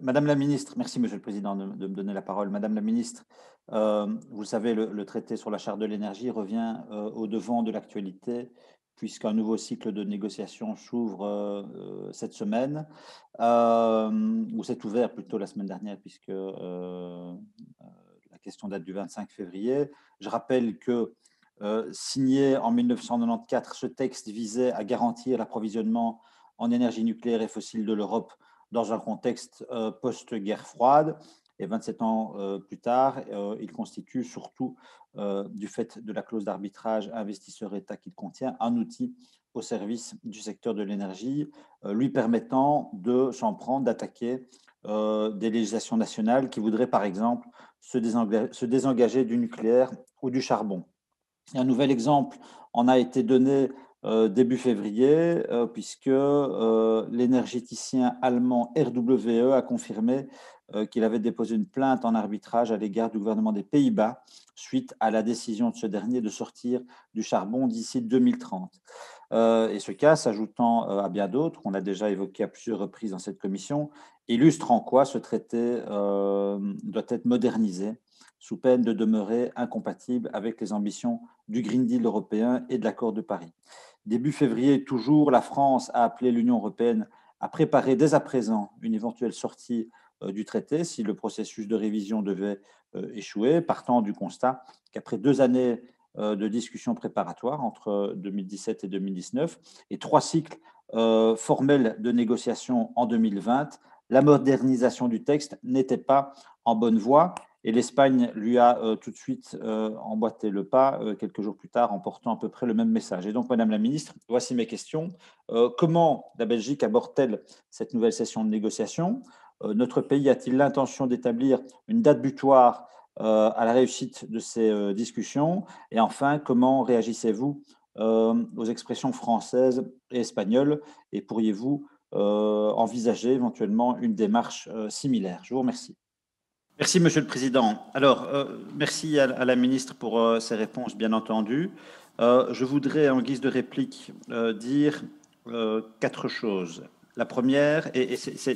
Madame la ministre, merci Monsieur le Président de me donner la parole. Madame la ministre, vous le savez, le traité sur la charte de l'énergie revient au devant de l'actualité puisqu'un nouveau cycle de négociations s'ouvre cette semaine, ou s'est ouvert plutôt la semaine dernière puisque la question date du 25 février. Je rappelle que signé en 1994, ce texte visait à garantir l'approvisionnement en énergie nucléaire et fossile de l'Europe dans un contexte post-guerre froide. Et 27 ans plus tard, il constitue surtout, du fait de la clause d'arbitrage investisseur-État qu'il contient, un outil au service du secteur de l'énergie, lui permettant de s'en prendre, d'attaquer des législations nationales qui voudraient, par exemple, se désengager du nucléaire ou du charbon. Et un nouvel exemple en a été donné début février, puisque l'énergéticien allemand RWE a confirmé qu'il avait déposé une plainte en arbitrage à l'égard du gouvernement des Pays-Bas suite à la décision de ce dernier de sortir du charbon d'ici 2030. Et ce cas, s'ajoutant à bien d'autres, qu'on a déjà évoqué à plusieurs reprises dans cette commission, illustre en quoi ce traité doit être modernisé sous peine de demeurer incompatible avec les ambitions du Green Deal européen et de l'accord de Paris. Début février, toujours, la France a appelé l'Union européenne à préparer dès à présent une éventuelle sortie du traité si le processus de révision devait échouer, partant du constat qu'après 2 années de discussions préparatoires entre 2017 et 2019 et 3 cycles formels de négociations en 2020, la modernisation du texte n'était pas en bonne voie. Et l'Espagne lui a tout de suite emboîté le pas quelques jours plus tard en portant à peu près le même message. Et donc, Madame la Ministre, voici mes questions. Comment la Belgique aborde-t-elle cette nouvelle session de négociation? Notre pays a-t-il l'intention d'établir une date butoir à la réussite de ces discussions? Et enfin, comment réagissez-vous aux expressions françaises et espagnoles? Et pourriez-vous envisager éventuellement une démarche similaire? Je vous remercie. Merci, Monsieur le Président. Alors, merci à la ministre pour ces réponses, bien entendu. Je voudrais, en guise de réplique, dire 4 choses. La première, et ces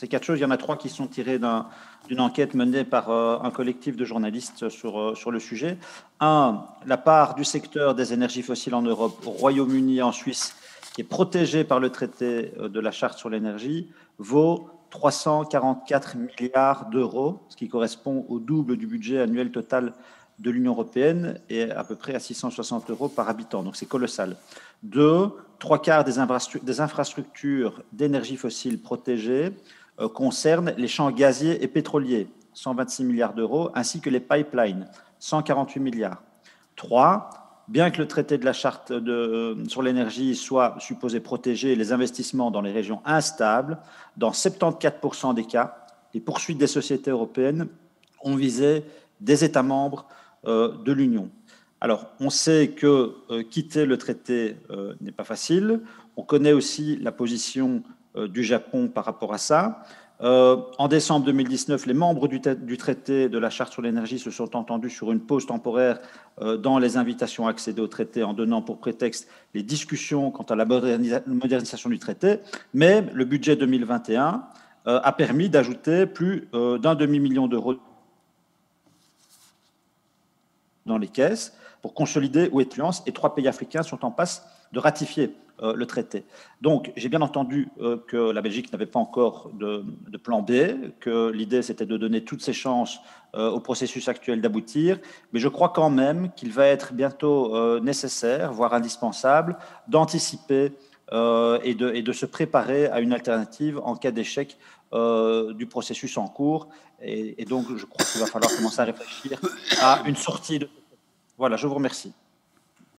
4 choses, il y en a 3 qui sont tirées d'une enquête menée par un collectif de journalistes sur le sujet. Un, la part du secteur des énergies fossiles en Europe, au Royaume-Uni et en Suisse, qui est protégée par le traité de la Charte sur l'énergie, vaut 344 milliards d'euros, ce qui correspond au double du budget annuel total de l'Union européenne et à peu près à 660 euros par habitant. Donc c'est colossal. Deux, 3 quarts des infrastructures d'énergie fossile protégées concernent les champs gaziers et pétroliers, 126 milliards d'euros, ainsi que les pipelines, 148 milliards. Trois, bien que le traité de la charte sur l'énergie soit supposé protéger les investissements dans les régions instables, dans 74% des cas, les poursuites des sociétés européennes ont visé des États membres de l'Union. Alors, on sait que quitter le traité n'est pas facile. On connaît aussi la position du Japon par rapport à ça. En décembre 2019, les membres du traité de la Charte sur l'énergie se sont entendus sur une pause temporaire dans les invitations à accéder au traité en donnant pour prétexte les discussions quant à la modernisation du traité. Mais le budget 2021 a permis d'ajouter plus d'un demi-million d'euros dans les caisses pour consolider ou influence, et 3 pays africains sont en passe de ratifier le traité. Donc, j'ai bien entendu que la Belgique n'avait pas encore de plan B, que l'idée c'était de donner toutes ses chances au processus actuel d'aboutir, mais je crois quand même qu'il va être bientôt nécessaire, voire indispensable, d'anticiper et de se préparer à une alternative en cas d'échec du processus en cours. Et donc, je crois qu'il va falloir commencer à réfléchir à une sortie de... Voilà, je vous remercie.